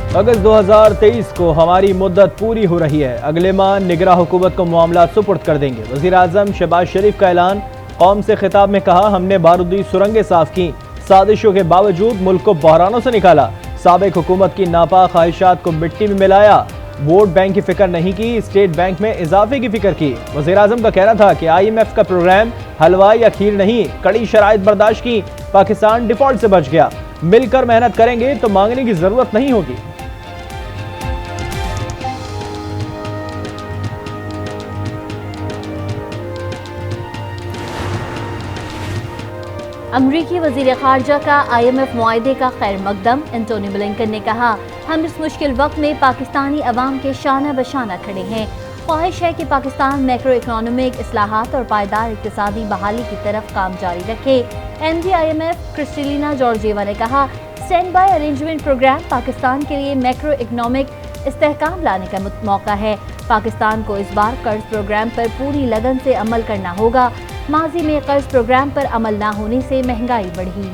अगस्त 2023 को हमारी मुद्दत पूरी हो रही है। अगले माह निगरां हुकूमत को मामला सुपुर्द कर देंगे। वज़ीर आज़म शहबाज शरीफ का ऐलान। कौम से खिताब में कहा, हमने बारूदी सुरंगें साफ की, साजिशों के बावजूद मुल्क को बहरानों से निकाला, साबिक हुकूमत की नापाक ख्वाहिशात को मिट्टी में मिलाया, वोट बैंक की फिक्र नहीं की, स्टेट बैंक में इजाफे की फिक्र की। वज़ीर आज़म का कहना था कि IMF का प्रोग्राम हलवा या खीर नहीं, कड़ी शराइत बर्दाश्त की, पाकिस्तान डिफॉल्ट से बच गया। मिलकर मेहनत करेंगे तो मांगने की जरूरत नहीं होगी। अमरीकी वज़ीर ख़ारजा का IMF मुआहदे का खैर मकदम। एंटोनी ब्लिंकन ने कहा, हम इस मुश्किल वक्त में पाकिस्तानी अवाम के शाना बशाना खड़े हैं। ख्वाहिश है कि पाकिस्तान मैक्रो इकोनॉमिक इस्लाहात और पायदार इक़्तिसादी बहाली की तरफ काम जारी रखे। MD IMF क्रिस्टलिना जॉर्जिएवा ने कहा, stand by arrangement programme Pakistan के लिए मैक्रो इकोनॉमिक इस्तेहकाम लाने का मौका है। पाकिस्तान को इस बार कर्ज प्रोग्राम पर पूरी लगन से अमल करना होगा। माजी में कर्ज प्रोग्राम पर अमल न होने से महंगाई बढ़ी।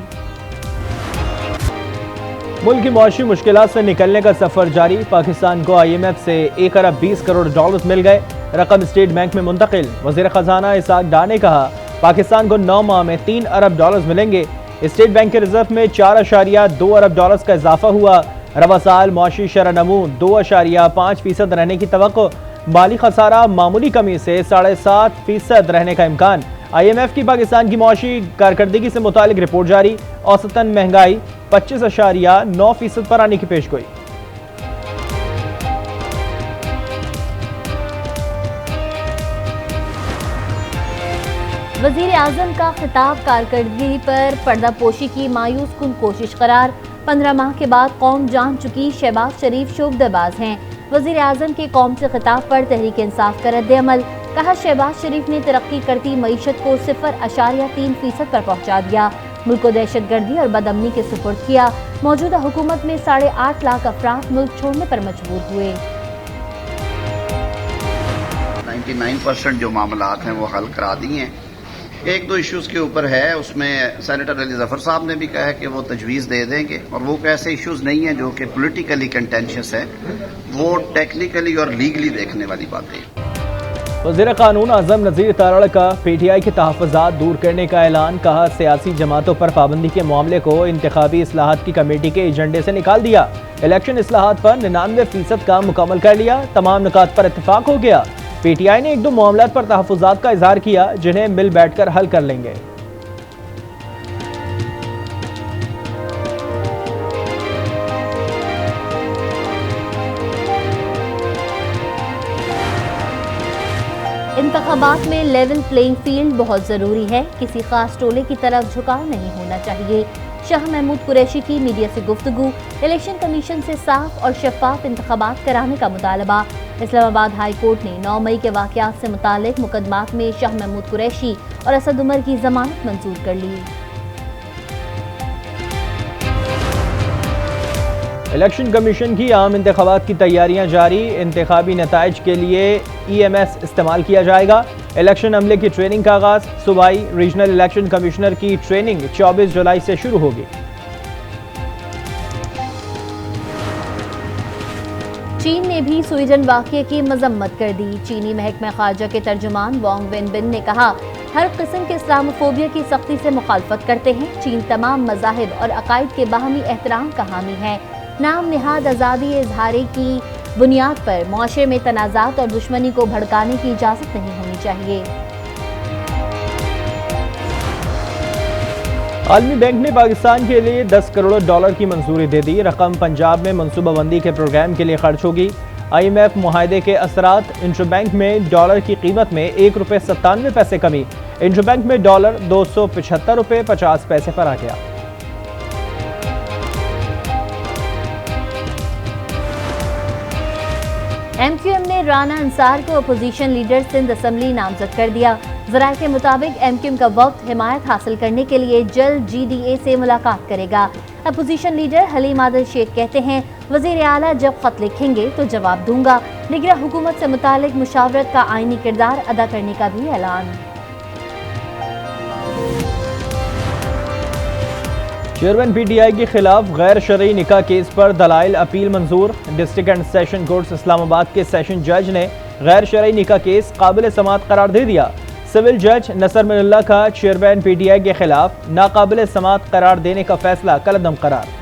मुल्क की मुआशी मुश्किलात से निकलने का सफर जारी। पाकिस्तान को IMF से 1 अरब 20 करोड़ डॉलर मिल गए, रकम स्टेट बैंक में मुंतकिल। वज़ीर खजाना इसाक डार ने कहा, पाकिस्तान को 9 माह में 3 अरब डॉलर मिलेंगे। स्टेट बैंक के रिजर्व में 4.2 अरब डॉलर का इजाफा हुआ। रवा साल मुआशी शरह-नमू 2.5% रहने की तवक्को। माली खसारा मामूली कमी से 7.5% रहने का इम्कान। IMF की पाकिस्तान की मुआशी कारकर्दगी से मुतालिक रिपोर्ट जारी। औसतन महंगाई 25.9% पर आने की पेशगोई। वज़ीर आज़म का खिताब कारकर्दगी पर पर्दापोशी की मायूस कुन कोशिश करार। 15 माह के बाद कौम जान चुकी, शहबाज शरीफ शोबदबाज हैं। वज़ीर आज़म के कौम से खिताब पर तहरीक इंसाफ का रद्द-ए-अमल। कहा, शहबाज शरीफ ने तरक्की करती मईशत को 0.3% पर पहुंचा दिया। मुल्क को दहशतगर्दी और बदअमनी के सुपुर्द किया। मौजूदा हुकूमत में 8.5 लाख अफराद मुल्क छोड़ने पर मजबूर हुए। 99% जो मामलात हैं वो हल करा दिए हैं। एक दो इश्यूज के ऊपर है, उसमें सेनेटर अली जफर साहब ने भी कहा है कि वो तजवीज़ दे देंगे, और वो ऐसे इश्यूज नहीं हैं जो कि पॉलिटिकली कंटेंशियस है, वो टेक्निकली और लीगली देखने वाली बातें। वज़ीर क़ानून आज़म नज़ीर तारड़ का PTI के तहफ़्फ़ुज़ात दूर करने का ऐलान। कहा, सियासी जमातों पर पाबंदी के मामले को इंतखाबी इस्लाहात की कमेटी के एजेंडे से निकाल दिया। इलेक्शन इस्लाहात पर 99% काम मुकम्मल कर लिया। तमाम नुकात पर इत्तेफाक हो गया। PTI ने 1-2 मामलात पर तहफ़्फ़ुज़ात का इज़हार किया, जिन्हें मिल बैठकर हल कर लेंगे। इंतखाबात में लेवल प्लेइंग फील्ड बहुत ज़रूरी है, किसी खास टोले की तरफ झुकाव नहीं होना चाहिए। शाह महमूद कुरैशी की मीडिया से गुफ्तगू। इलेक्शन कमीशन से साफ और शफाफ इंतखाबात कराने का मुतालबा। इस्लामाबाद हाई कोर्ट ने 9 मई के वाक़यात से मुतालिक मुकदमात में शाह महमूद कुरैशी और असद उमर की जमानत मंजूर कर ली। इलेक्शन कमीशन की आम इंतखाबात की तैयारियां जारी। इंतखाबी नताइज के लिए EMS इस्तेमाल किया जाएगा। इलेक्शन अमले की ट्रेनिंग का आगाज। सूबाई रीजनल इलेक्शन कमिश्नर की ट्रेनिंग 24 जुलाई से शुरू होगी। चीन ने भी स्वीडन वाक़ये की मजम्मत कर दी। चीनी महकमा खारजा के तर्जुमान वांग वेनबिन ने कहा, हर किस्म के इस्लामोफोबिया की सख्ती से मुखालफत करते हैं। चीन तमाम मज़ाहिब और अकायद के बाहमी एहतराम का हामी है। नाम निहाद आज़ादी इज़हार की बुनियाद पर मुआशरे में तनाज़ात और दुश्मनी को भड़काने की इजाज़त नहीं होनी चाहिए। आलमी बैंक ने पाकिस्तान के लिए 10 करोड़ डॉलर की मंजूरी दे दी। रकम पंजाब में मनसूबाबंदी के प्रोग्राम के लिए खर्च होगी। IMF मुआहदे के असरात। इंटरबैंक में डॉलर की कीमत में ₹1.97 कमी। इंटरबैंक में डॉलर $275.50 पर आ गया। MQM ने राना अंसार को अपोजिशन लीडर सिंध असम्बली नामजद कर दिया। ज़राए के मुताबिक MQM का वक्त हिमायत हासिल करने के लिए जल्द GDA से मुलाकात करेगा। अपोजिशन लीडर हलीम आदिल शेख कहते हैं, वज़ीर आला जब खत लिखेंगे तो जवाब दूंगा। निगरां हुकूमत से मुतालिक मुशावरत का आईनी किरदार अदा करने का भी ऐलान। चेयरमैन पीटीआई के खिलाफ गैर शरई निकाह केस पर दलाइल अपील मंजूर। District and session court Islamabad के सेशन जज ने गैर शरई निकाह केस काबिल समाअत करार दे दिया। सिविल जज नसर मिनुल्लाह का चेयरमैन पीटीआई के खिलाफ नाकाबिल समाअत करार देने का फैसला कलअदम करार।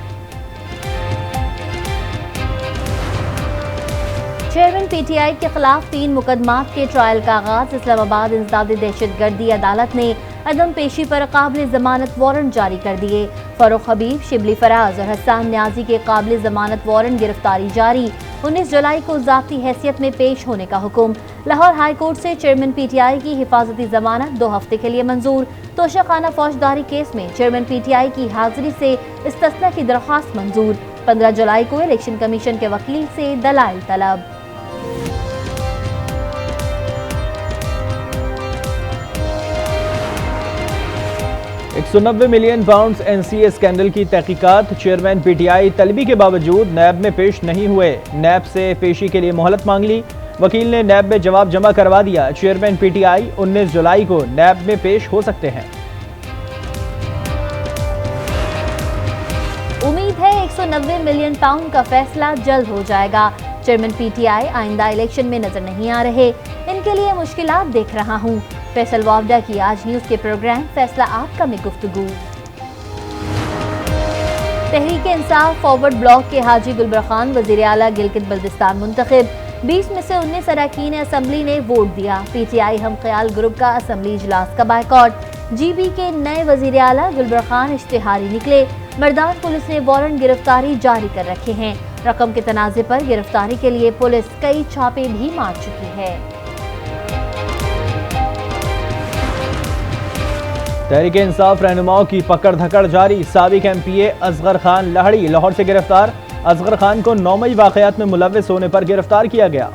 चेयरमैन पीटीआई के खिलाफ 3 मुकदमात के ट्रायल का आगाज। इस्लामाबाद इंसदादी दहशतगर्दी अदालत ने अदम पेशी पर काबिल जमानत वारंट जारी कर दिए। फरूख हबीब, शिबली फराज और हसन न्याजी के काबिल जमानत वारंट गिरफ्तारी जारी। 19 जुलाई को ज़ाब्ती हैसियत में पेश होने का हुक्म। लाहौर हाई कोर्ट से चेयरमैन पीटीआई की हिफाजती जमानत 2 हफ्ते के लिए मंजूर। तोशाखाना फौजदारी केस में चेयरमैन पीटीआई की हाजिरी से इस्तिस्ना की दरख्वास्त मंजूर। 15 जुलाई को इलेक्शन कमीशन के वकील से दलाइल तलब। £190 मिलियन NCA स्कैंडल की तहकीकात। चेयरमैन पीटीआई तलबी के बावजूद नैब में पेश नहीं हुए। नैब से पेशी के लिए मोहलत मांग ली। वकील ने नैब में जवाब जमा करवा दिया। चेयरमैन पीटीआई 19 जुलाई को नैब में पेश हो सकते हैं। उम्मीद है £190 मिलियन का फैसला जल्द हो जाएगा। चेयरमैन पीटीआई आइंदा इलेक्शन में नजर नहीं आ रहे, इनके लिए मुश्किलात देख रहा हूँ। फैसल वावडा की आज न्यूज के प्रोग्राम फैसला आपका में गुफ्तगू। तहरीक इंसाफ फॉरवर्ड ब्लॉक के हाजी गुलबर खान वजीर आला गिलगित बल्तिस्तान मुंतखब। 20 में से 19 अरकान असम्बली ने वोट दिया। पीटीआई हम ख्याल ग्रुप का असम्बली इजलास का बायकॉट। जीबी के नए वजीर आला गुलबर खान इश्तिहारी निकले। मर्दान पुलिस ने वारंट गिरफ्तारी जारी कर रखे हैं। रकम के तनाजे पर गिरफ्तारी के लिए पुलिस कई छापे भी मार चुकी है। तहरीक इंसाफ रहनुमाओं की पकड़ धकड़ जारी। साबिक MPA असगर खान लहड़ी लाहौर से गिरफ्तार। असगर खान को 9 मई वाकयात में मुलव्विस होने पर गिरफ्तार किया गया।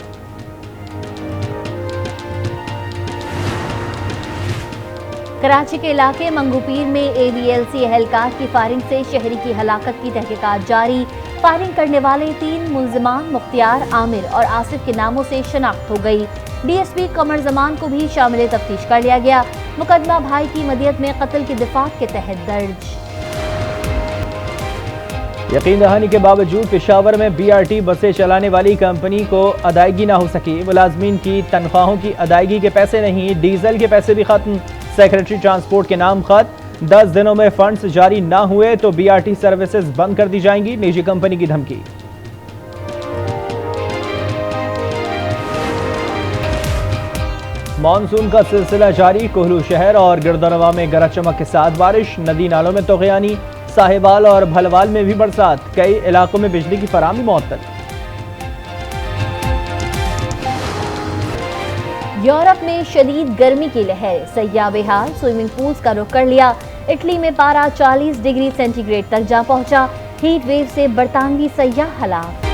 कराची के इलाके मंगूपीर में ADLC एहलकार की फायरिंग से शहरी की हलाकत की तहकीकात जारी। फायरिंग करने वाले 3 मुल्जिमान मुख्तियार, आमिर और आसिफ के नामों से शनाख्त हो गई। DSP कमर जमान को भी शामिल तफ्तीश कर लिया गया। मुकदमा भाई की मदियत में कत्ल की दिफात के तहत दर्ज। यकीन दहानी के बावजूद पेशावर में BRT बसें चलाने वाली कंपनी को अदायगी ना हो सकी। मुलाजमीन की तनख्वाहों की अदायगी के पैसे नहीं, डीजल के पैसे भी खत्म। सेक्रेटरी ट्रांसपोर्ट के नाम खत। 10 दिनों में फंड्स जारी ना हुए तो BRT सर्विसेज बंद कर दी जाएंगी। निजी कंपनी की धमकी। मानसून का सिलसिला जारी। कोहलू शहर और गिरदनवा में गरज चमक के साथ बारिश। नदी नालों में तोग़यानी। साहिबाल और भलवाल में भी बरसात। कई इलाकों में बिजली की फराहमी मुअत्तल। यूरोप में शदीद गर्मी की लहर। सयाह बेहाल, स्विमिंग पूल्स का रुख कर लिया। इटली में पारा 40 डिग्री सेंटीग्रेड तक जा पहुंचा। हीट वेव से बरतानवी सयाह हलाक।